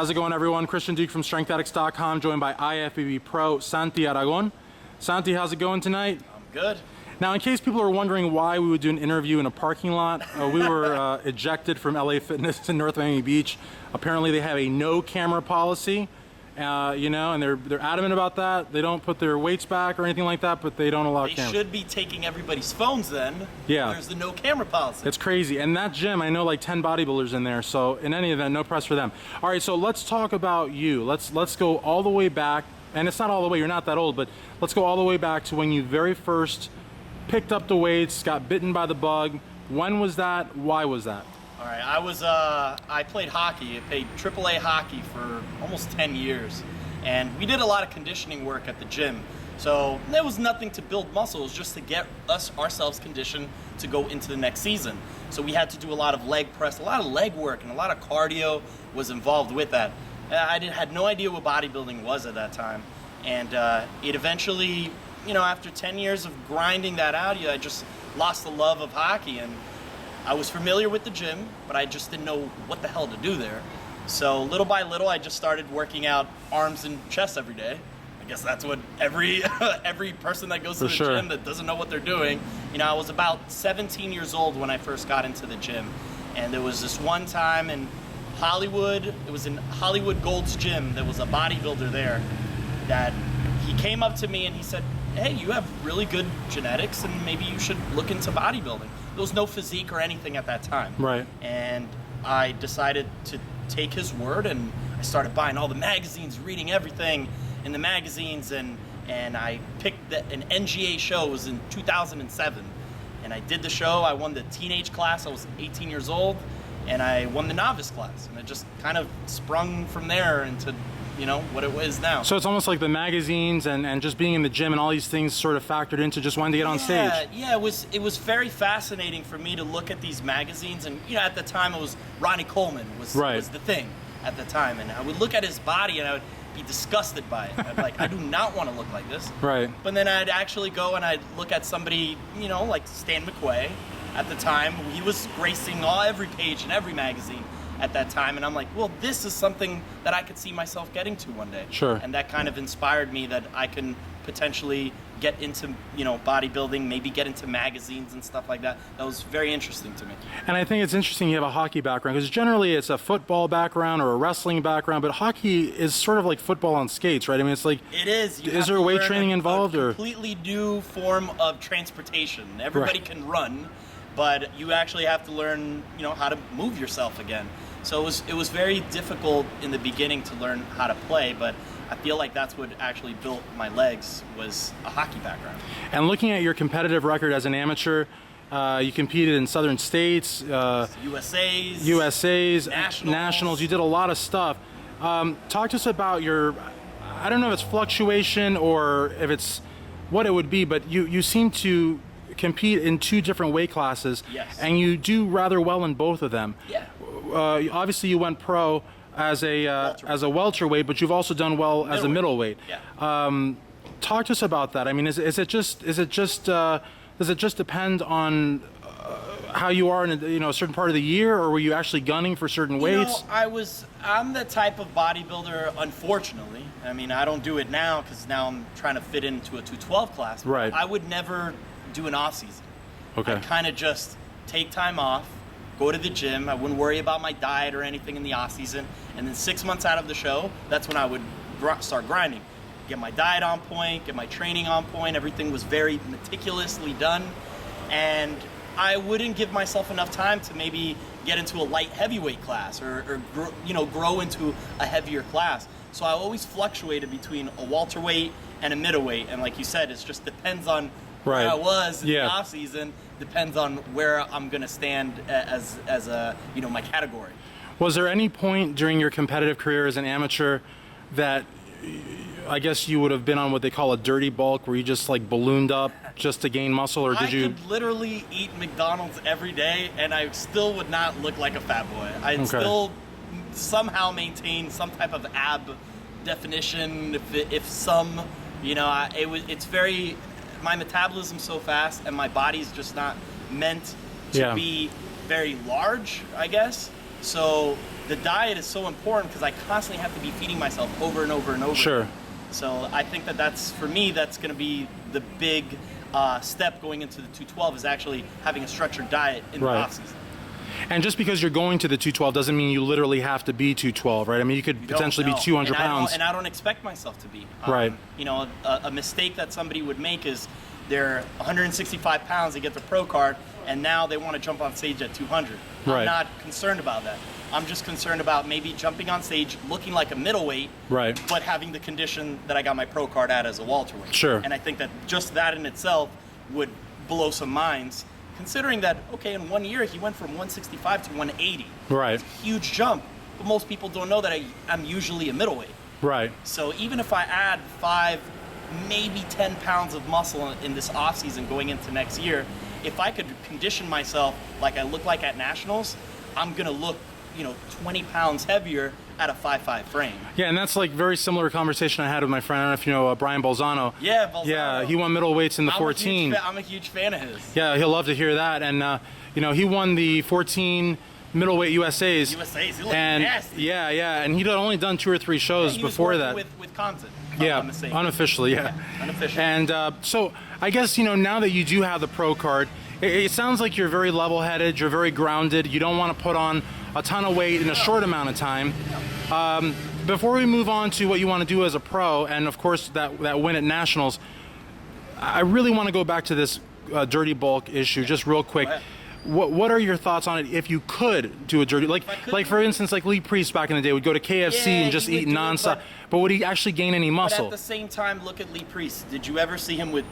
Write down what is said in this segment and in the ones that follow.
How's it going, everyone? Christian Duke from StrengthAddicts.com, joined by IFBB Pro Santi Aragon. Santi, how's it going tonight? I'm good. Now, in case people are wondering why we would do an interview in a parking lot, we were ejected from LA Fitness in North Miami Beach. Apparently, they have a no-camera policy, you know, and they're adamant about that. They don't put their weights back or anything like that, but they don't allow cameras. They should be taking everybody's phones then. Yeah. There's the no-camera policy. It's crazy. And that gym, I know like 10 bodybuilders in there, so in any event, no press for them. All right, so let's talk about you. Let's go all the way back, and it's not all the way, you're not that old, but let's go all the way back to when you very first picked up the weights, got bitten by the bug. When was that? Why was that? All right, I played hockey. I played AAA hockey for almost 10 years. And we did a lot of conditioning work at the gym. So there was nothing to build muscle, it was just to get ourselves conditioned to go into the next season. So we had to do a lot of leg press, a lot of leg work, and a lot of cardio was involved with that. I had no idea what bodybuilding was at that time. And it eventually, you know, after 10 years of grinding that out, I just lost the love of hockey. And I was familiar with the gym, but I just didn't know what the hell to do there. So little by little, I just started working out arms and chest every day. I guess that's what every person that goes to the gym that doesn't know what they're doing. You know, I was about 17 years old when I first got into the gym. And there was this one time in Hollywood, it was in Hollywood Gold's gym, there was a bodybuilder there that he came up to me and he said, hey, you have really good genetics and maybe you should look into bodybuilding. There was no physique or anything at that time. Right. And I decided to take his word and I started buying all the magazines, reading everything in the magazines, and I picked an NGA show. It was in 2007. And I did the show. I won the teenage class. I was 18 years old. And I won the novice class. And it just kind of sprung from there into, you know, what it is now. So it's almost like the magazines and just being in the gym and all these things sort of factored into just wanting to get on stage. Yeah, it was very fascinating for me to look at these magazines, and you know, at the time it was Ronnie Coleman was the thing at the time, and I would look at his body and I would be disgusted by it. I'd be like, I do not want to look like this. Right. But then I'd actually go and I'd look at somebody, you know, like Stan McQuay at the time. He was gracing every page in every magazine at that time, and I'm like, well, this is something that I could see myself getting to one day. Sure. And that kind of inspired me that I can potentially get into, you know, bodybuilding, maybe get into magazines and stuff like that. That was very interesting to me. And I think it's interesting you have a hockey background, because generally it's a football background or a wrestling background, but hockey is sort of like football on skates, right? I mean, it's like, it is. Is there weight training involved, or completely new form of transportation? Everybody can run, but you actually have to learn, you know, how to move yourself again. So it was very difficult in the beginning to learn how to play, but I feel like that's what actually built my legs, was a hockey background. And looking at your competitive record as an amateur, you competed in Southern States, USA's, Nationals. You did a lot of stuff. Talk to us about your, I don't know if it's fluctuation or if it's what it would be, but you seem to compete in 2 different weight classes. Yes. And you do rather well in both of them. Yeah. Obviously you went pro as a welterweight, but you've also done well as a middleweight. Yeah. Talk to us about that. I mean, does it just depend on how you are in a certain part of the year, or were you actually gunning for certain weights? You know, I'm the type of bodybuilder, unfortunately. I mean, I don't do it now because now I'm trying to fit into a 212 class. Right. I would never do an off season. Okay. I'd kind of just take time off, go to the gym. I wouldn't worry about my diet or anything in the off season. And then 6 months out of the show, that's when I would start grinding. Get my diet on point, get my training on point. Everything was very meticulously done. And I wouldn't give myself enough time to maybe get into a light heavyweight class or grow into a heavier class. So I always fluctuated between a welterweight and a middleweight. And like you said, it just depends on where I was in the off season, depends on where I'm gonna stand as a, you know, my category. Was there any point during your competitive career as an amateur that I guess you would have been on what they call a dirty bulk, where you just like ballooned up just to gain muscle, or did you? I could literally eat McDonald's every day and I still would not look like a fat boy. I'd still somehow maintain some type of ab definition, if some, you know, it's very, my metabolism's so fast and my body's just not meant to be very large, I guess. So the diet is so important because I constantly have to be feeding myself over and over and over. Sure. So I think that's, for me, that's going to be the big step going into the 212 is actually having a structured diet in the off season. And just because you're going to the 212 doesn't mean you literally have to be 212, right? I mean, you could potentially be 200 pounds. And I don't expect myself to be. Right. You know, a mistake that somebody would make is they're 165 pounds, they get the pro card, and now they want to jump on stage at 200. Right. I'm not concerned about that. I'm just concerned about maybe jumping on stage looking like a middleweight, right, but having the condition that I got my pro card at as a welterweight. Sure. And I think that just that in itself would blow some minds, considering that, okay, in 1 year he went from 165 to 180. Right. It's a huge jump, but most people don't know that I'm usually a middleweight. Right. So even if I add 5, maybe 10 pounds of muscle in this off season going into next year, if I could condition myself like I look like at nationals, I'm gonna look, 20 pounds heavier at a 5'5" frame. Yeah, and that's like very similar conversation I had with my friend. I don't know if you know Brian Balzano. Yeah, Balzano. Yeah, he won middleweights in the 14. I'm a huge fan of his. Yeah, he'll love to hear that. And he won the 14 middleweight USAs. He looked nasty. Yeah, and he'd only done 2 or 3 shows before that. With Compton. Yeah, unofficially, yeah. Unofficially. And so I guess, now that you do have the pro card, it sounds like you're very level-headed, you're very grounded, you don't want to put on a ton of weight in a short amount of time. Before we move on to what you want to do as a pro, and of course that win at nationals, I really want to go back to this dirty bulk issue just real quick. What are your thoughts on it if you could do a dirty, like for instance, like Lee Priest back in the day would go to KFC and just eat nonstop, but would he actually gain any muscle? But at the same time, look at Lee Priest. Did you ever see him with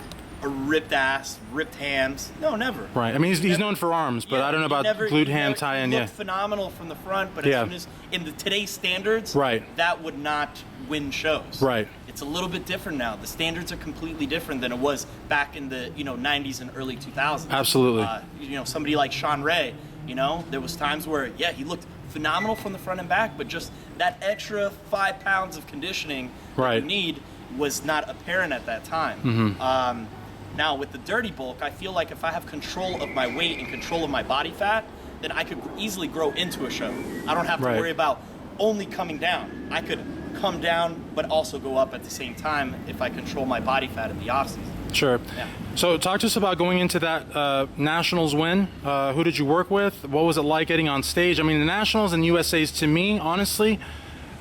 a ripped ass, ripped hams? No, never. Right. I mean, he's known for arms, but I don't know about glute ham tie-in. He looked phenomenal from the front, but as soon as in today's standards, that would not win shows. Right. It's a little bit different now. The standards are completely different than it was back in the 90s and early 2000s. Absolutely. Somebody like Sean Ray. There was times where he looked phenomenal from the front and back, but just that extra 5 pounds of conditioning that you need was not apparent at that time. Mm-hmm. Now with the dirty bulk, I feel like if I have control of my weight and control of my body fat, then I could easily grow into a show. I don't have to worry about only coming down. I could come down but also go up at the same time if I control my body fat in the off season. Sure. Yeah. So talk to us about going into that Nationals win. Who did you work with? What was it like getting on stage? I mean, the Nationals and USAs, to me, honestly,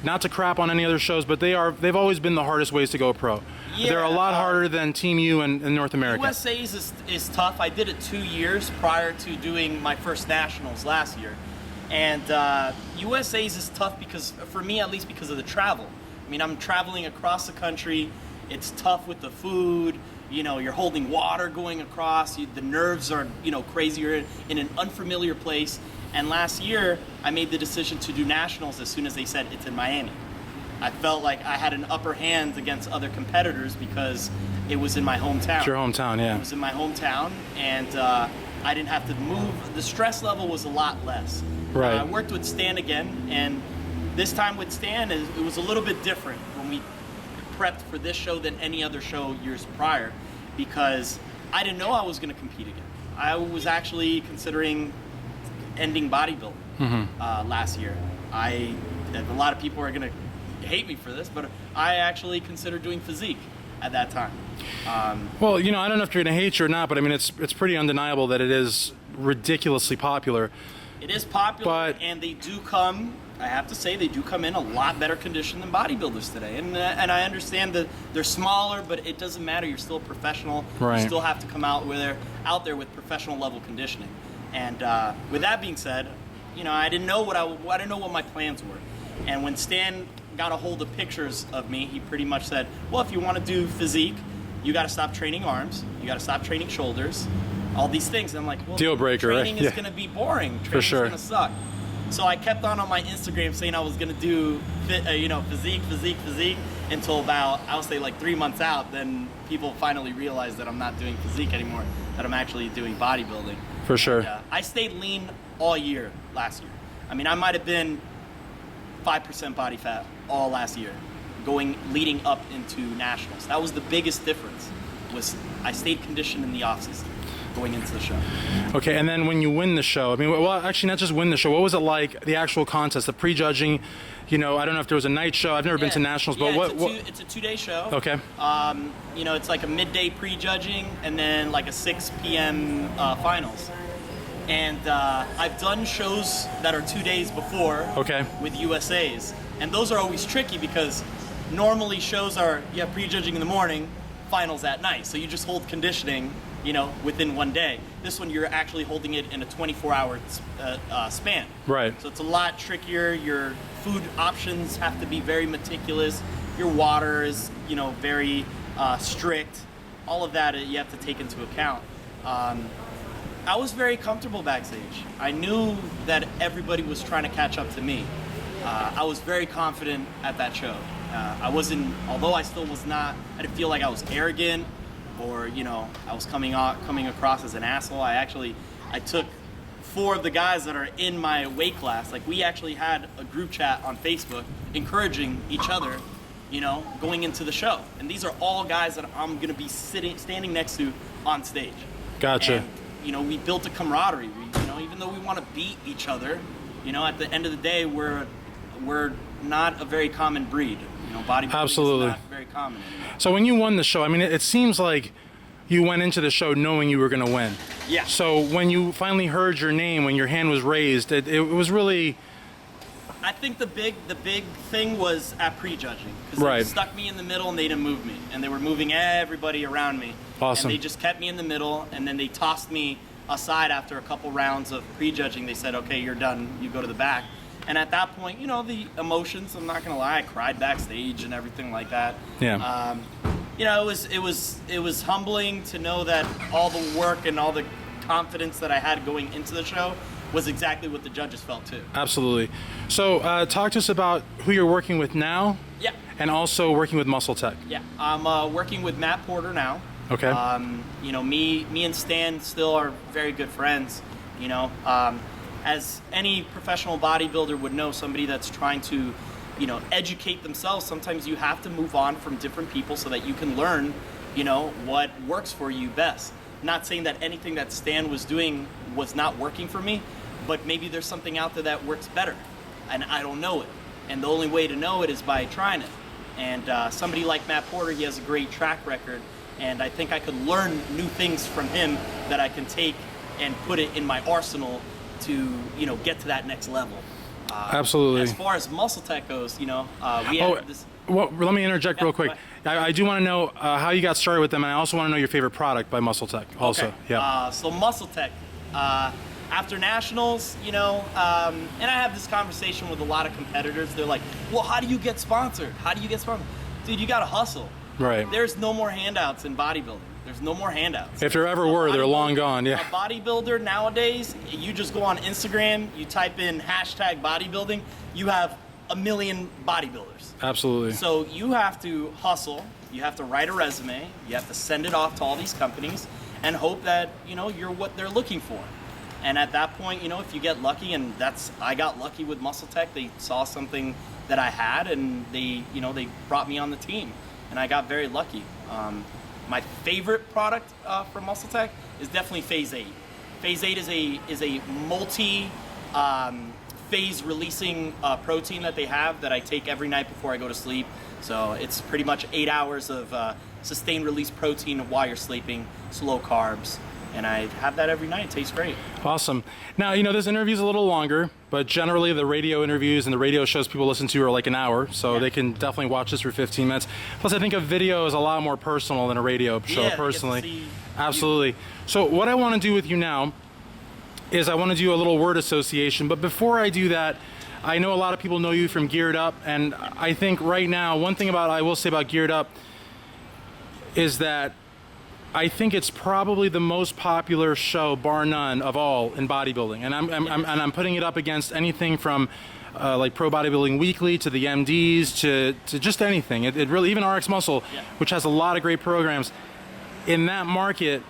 not to crap on any other shows, but they've always been the hardest ways to go pro. Yeah, they're a lot harder than Team U and North America. USA's is tough. I did it 2 years prior to doing my first Nationals last year. And USA's is tough because, for me at least, because of the travel. I mean, I'm traveling across the country. It's tough with the food. You're holding water going across. The nerves are, crazy. You're in an unfamiliar place. And last year, I made the decision to do Nationals as soon as they said it's in Miami. I felt like I had an upper hand against other competitors because it was in my hometown. It's your hometown, yeah. It was in my hometown, and I didn't have to move. The stress level was a lot less. Right. I worked with Stan again, and this time with Stan, it was a little bit different when we prepped for this show than any other show years prior, because I didn't know I was going to compete again. I was actually considering ending bodybuilding last year. A lot of people are going to hate me for this, but I actually considered doing physique at that time. Well, I don't know if you're going to hate you or not, but I mean, it's pretty undeniable that it is ridiculously popular. It is popular, and they do come, I have to say, they do come in a lot better condition than bodybuilders today. And I understand that they're smaller, but it doesn't matter. You're still a professional. Right. You still have to come out there with professional level conditioning. And with that being said, I didn't know what my plans were. And when Stan got a hold of pictures of me, he pretty much said, well, if you want to do physique, you got to stop training arms, you got to stop training shoulders, all these things. And I'm like, well, deal breaker, training is going to be boring. Training's going to suck. So I kept on my Instagram saying I was going to do physique until about, I would say, like 3 months out. Then people finally realized that I'm not doing physique anymore, that I'm actually doing bodybuilding. For sure. And, I stayed lean all year last year. I mean, I might have been 5% body fat all last year, leading up into Nationals. That was the biggest difference, was I stayed conditioned in the off season. going into the show. Okay, and then when you win the show, I mean, well, actually not just win the show, what was it like, the actual contest, the prejudging? You know, I don't know if there was a night show. I've never been to nationals, but it's a 2-day show. Okay. You know, it's like a midday prejudging and then like a 6 p.m. Finals. And I've done shows that are 2 days before. Okay. With USAs, and those are always tricky because normally shows are you have prejudging in the morning, finals at night. So you just hold conditioning, you know, within 1 day. This one you're actually holding it in a 24-hour span. Right. So it's a lot trickier. Your food options have to be very meticulous. Your water is, you know, very strict. All of that you have to take into account. I was very comfortable backstage. I knew that everybody was trying to catch up to me. I was very confident at that show. I wasn't, although I still was not, I didn't feel like I was arrogant or, you know, I was coming across as an asshole. I took 4 of the guys that are in my weight class. Like, we actually had a group chat on Facebook encouraging each other, you know, going into the show. And these are all guys that I'm going to be standing next to on stage. Gotcha. And, you know, we built a camaraderie. You know, even though we want to beat each other, you know, at the end of the day, we're not a very common breed. You know, bodybuilding is not very common anymore. So when you won the show, I mean, it seems like you went into the show knowing you were going to win. Yeah. So when you finally heard your name, when your hand was raised, it was really... I think the big thing was at prejudging, because they stuck me in the middle and they didn't move me, and they were moving everybody around me. Awesome. And they just kept me in the middle, and then they tossed me aside after a couple rounds of prejudging. They said, "Okay, you're done. You go to the back." And at that point, you know, the emotions, I'm not gonna lie, I cried backstage and everything like that. Yeah. You know, it was humbling to know that all the work and all the confidence that I had going into the show was exactly what the judges felt too. Absolutely. So talk to us about who you're working with now. Yeah. And also working with MuscleTech. Yeah, I'm working with Matt Porter now. Okay. You know, me and Stan still are very good friends. You know, as any professional bodybuilder would know, somebody that's trying to, you know, educate themselves, sometimes you have to move on from different people so that you can learn, you know, what works for you best. Not saying that anything that Stan was doing was not working for me, but maybe there's something out there that works better, and I don't know it. And the only way to know it is by trying it. And somebody like Matt Porter, he has a great track record, and I think I could learn new things from him that I can take and put it in my arsenal to, you know, get to that next level. Absolutely. As far as MuscleTech goes, you know, we have this. Well, let me interject real quick. I do want to know how you got started with them, and I also want to know your favorite product by MuscleTech. Also, okay. Yeah. So MuscleTech, after nationals, you know, and I have this conversation with a lot of competitors. They're like, "Well, how do you get sponsored? How do you get sponsored?" Dude, you got to hustle. Right. There's no more handouts in bodybuilding. There's no more handouts. If there ever were, they're long gone. Yeah. A bodybuilder nowadays, you just go on Instagram, you type in #bodybuilding, you have 1 million bodybuilders. Absolutely. So you have to hustle. You have to write a resume. You have to send it off to all these companies and hope that, you know, you're what they're looking for. And at that point, you know, if you get lucky, and I got lucky with MuscleTech. They saw something that I had, and they brought me on the team, and I got very lucky. My favorite product from MuscleTech is definitely Phase 8. Phase 8 is a multi phase releasing protein that they have that I take every night before I go to sleep. So it's pretty much 8 hours of sustained release protein while you're sleeping, slow carbs. And I have that every night. It tastes great. Awesome. Now, you know, this interview's a little longer, but generally the radio interviews and the radio shows people listen to are like an hour, so they can definitely watch this for 15 minutes. Plus, I think a video is a lot more personal than a radio show, personally. Absolutely. So what I want to do with you now is I want to do a little word association, but before I do that, I know a lot of people know you from Geared Up, and I think right now, one thing I will say about Geared Up is that I think it's probably the most popular show, bar none, of all in bodybuilding, and I'm putting it up against anything from like Pro Bodybuilding Weekly to the MDs to just anything. It really, even RX Muscle, which has a lot of great programs. In that market,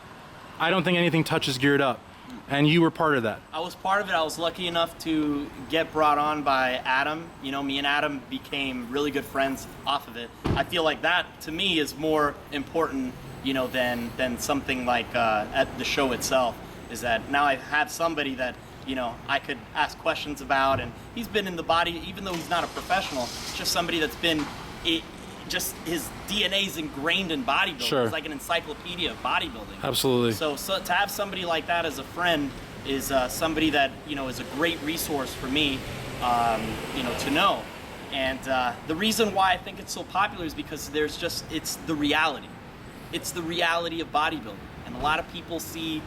I don't think anything touches Geared Up, and you were part of that. I was part of it. I was lucky enough to get brought on by Adam. You know, me and Adam became really good friends off of it. I feel like that, to me, is more important you know, than something like at the show itself. Is that now I have somebody that, you know, I could ask questions about, and he's been in the body, even though he's not a professional, it's just somebody that's been, just his DNA is ingrained in bodybuilding. Sure. It's like an encyclopedia of bodybuilding. Absolutely. So to have somebody like that as a friend is somebody that, you know, is a great resource for me, you know, to know. And the reason why I think it's so popular is because it's the reality. It's the reality of bodybuilding. And a lot of people see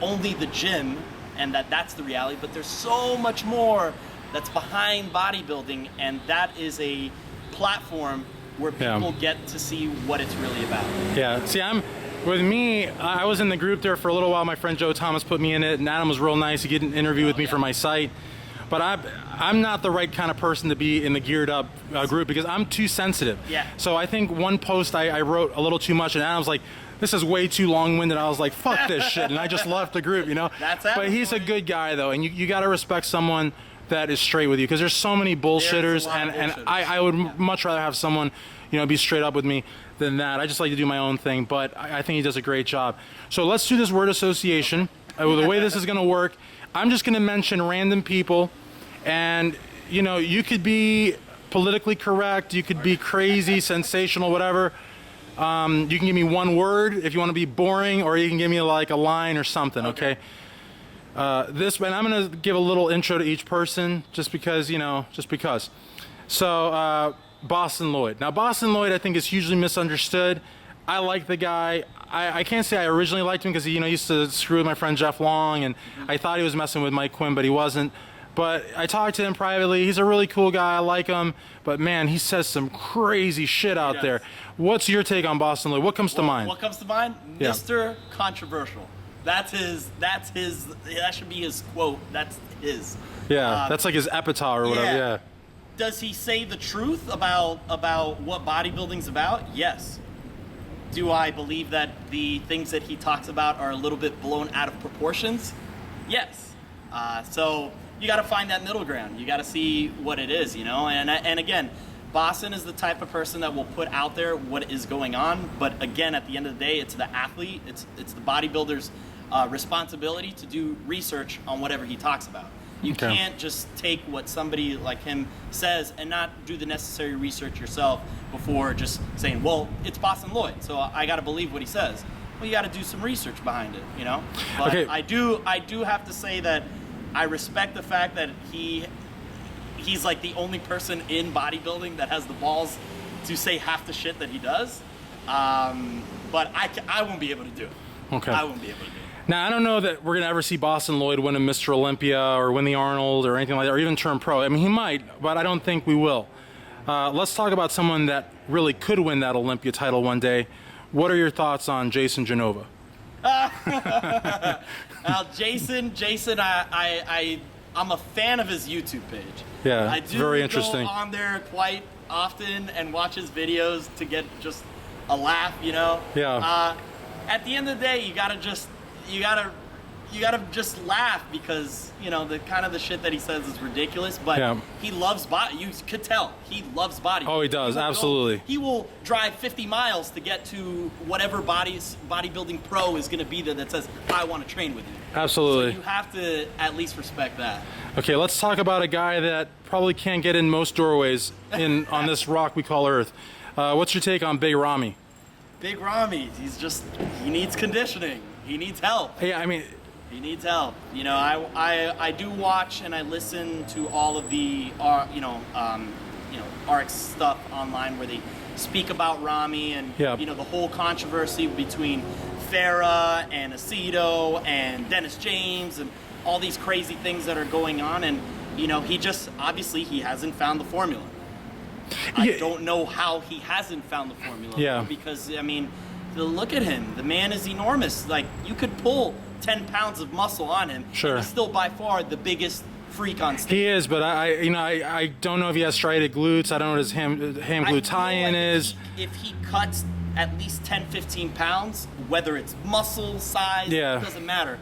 only the gym and that's the reality, but there's so much more that's behind bodybuilding, and that is a platform where people get to see what it's really about. Yeah, see, with me, I was in the group there for a little while. My friend Joe Thomas put me in it, and Adam was real nice. He did an interview with me for my site. But I'm not the right kind of person to be in the geared up group because I'm too sensitive. Yeah. So I think one post I wrote a little too much, and Adam's like, this is way too long-winded. I was like, fuck this shit, and I just left the group, you know? But he's a good guy, though, and you got to respect someone that is straight with you, because there's so many bullshitters, and I would much rather have someone, you know, be straight up with me than that. I just like to do my own thing, but I think he does a great job. So let's do this word association. The way this is going to work, I'm just going to mention random people, and, you know, you could be politically correct, you could be crazy, sensational, whatever. You can give me one word if you want to be boring, or you can give me like a line or something, okay? And I'm going to give a little intro to each person just because, you know, just because. So, Boston Lloyd. Now, Boston Lloyd, I think, is hugely misunderstood. I like the guy. I can't say I originally liked him because, you know, he used to screw with my friend Jeff Long, and I thought he was messing with Mike Quinn, but he wasn't. But I talked to him privately. He's a really cool guy. I like him. But, man, he says some crazy shit out there. What's your take on Boston Lloyd? What comes to mind? What comes to mind? Yeah. Mr. Controversial. That should be his quote. That's his. Yeah, that's like his epitaph or whatever, yeah. Does he say the truth about what bodybuilding's about? Yes. Do I believe that the things that he talks about are a little bit blown out of proportions? Yes. So you got to find that middle ground. You got to see what it is, you know? And again, Boston is the type of person that will put out there what is going on. But again, at the end of the day, it's the athlete, it's the bodybuilder's responsibility to do research on whatever he talks about. You can't just take what somebody like him says and not do the necessary research yourself before just saying, well, it's Boston Lloyd, so I got to believe what he says. Well, you got to do some research behind it, you know? But I do have to say that I respect the fact that he's like the only person in bodybuilding that has the balls to say half the shit that he does. But I won't be able to do it. Okay. I won't be able to do it. Now, I don't know that we're going to ever see Boston Lloyd win a Mr. Olympia or win the Arnold or anything like that, or even turn pro. I mean, he might, but I don't think we will. Let's talk about someone that really could win that Olympia title one day. What are your thoughts on Jason Genova? Jason, I'm a fan of his YouTube page. Yeah, I do very interesting. Go on there quite often and watch his videos to get just a laugh, you know? Yeah. At the end of the day, you gotta just laugh because, you know, the kind of the shit that he says is ridiculous, but he loves body. You could tell he loves body. Oh, he does, absolutely. He will drive 50 miles to get to whatever bodybuilding pro is gonna be there that says, I want to train with you. Absolutely. So you have to at least respect that. Okay, let's talk about a guy that probably can't get in most doorways on this rock we call Earth. What's your take on Big Ramy? Big Ramy, he needs conditioning. He needs help. Yeah, I mean, he needs help. You know, I do watch and I listen to all of the RX stuff online where they speak about Ramy and you know, the whole controversy between Farah and Aceto and Dennis James and all these crazy things that are going on, and you know, he hasn't found the formula. I don't know how he hasn't found the formula. Because, I mean, look at him. The man is enormous. Like, you could pull 10 pounds of muscle on him. Sure. He's still by far the biggest freak on stage. He is, but I don't know if he has striated glutes. I don't know what his ham glute tie-in is. If he cuts at least 10, 15 pounds, whether it's muscle size, it doesn't matter.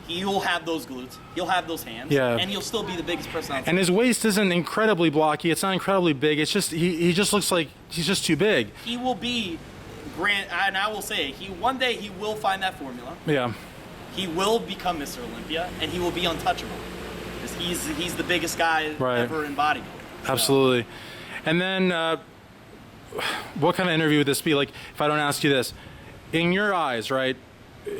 He'll have those glutes, he'll have those hands, and he'll still be the biggest person on stage. And his waist isn't incredibly blocky, it's not incredibly big, it's just, he just looks like he's just too big. He will be and I will say, one day he will find that formula. Yeah. He will become Mr. Olympia, and he will be untouchable because he's the biggest guy ever in bodybuilding. So. Absolutely. And then, what kind of interview would this be? Like, if I don't ask you this, in your eyes, right?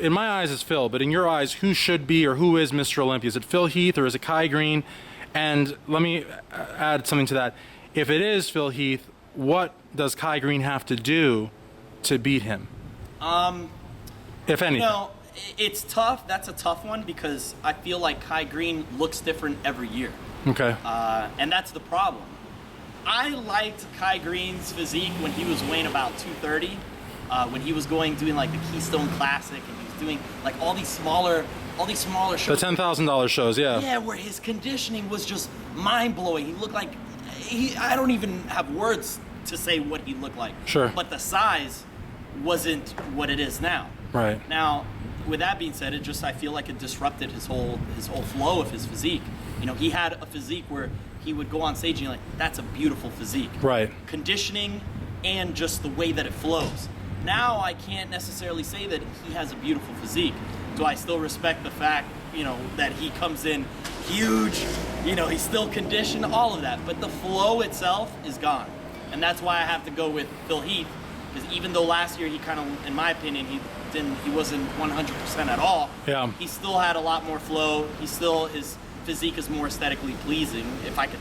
In my eyes, it's Phil, but in your eyes, who should be or who is Mr. Olympia? Is it Phil Heath or is it Kai Greene? And let me add something to that. If it is Phil Heath, what does Kai Greene have to do to beat him? If anything. It's tough. That's a tough one because I feel like Kai Greene looks different every year. Okay. And that's the problem. I liked Kai Greene's physique when he was weighing about 230, when he was doing like the Keystone Classic, and he was doing like all these smaller shows. The $10,000 shows, yeah. Yeah, where his conditioning was just mind-blowing. He looked like, I don't even have words to say what he looked like. Sure. But the size wasn't what it is now. Right. Now, with that being said, I feel like it disrupted his whole flow of his physique. You know, he had a physique where he would go on stage and you're like, that's a beautiful physique. Right. Conditioning and just the way that it flows. Now I can't necessarily say that he has a beautiful physique. Do I still respect the fact, that he comes in huge, he's still conditioned, all of that. But the flow itself is gone. And that's why I have to go with Phil Heath, because even though last year he kind of, in my opinion, he wasn't 100% at all. Yeah. He still had a lot more flow. His physique is more aesthetically pleasing, if I could,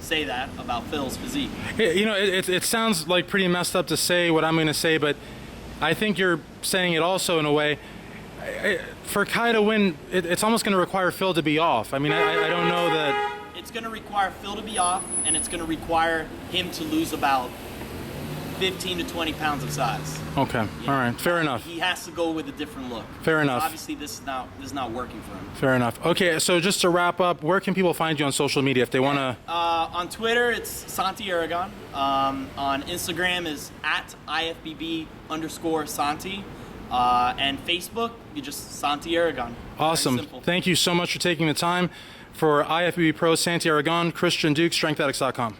say that about Phil's physique. It sounds like pretty messed up to say what I'm going to say, but I think you're saying it also in a way. For Kai to win, it's almost going to require Phil to be off. I mean, I don't know that. It's going to require Phil to be off, and it's going to require him to lose about 15 to 20 pounds of size. Okay. All right. Fair enough. He has to go with a different look. Fair enough. Obviously, this is not working for him. Fair enough. Okay. So just to wrap up, where can people find you on social media if they want to? On Twitter, it's Santi Aragon. On Instagram is @IFBB_Santi. And Facebook, you just Santi Aragon. Awesome. Thank you so much for taking the time. For IFBB Pro Santi Aragon, Christian Duke, StrengthAddicts.com.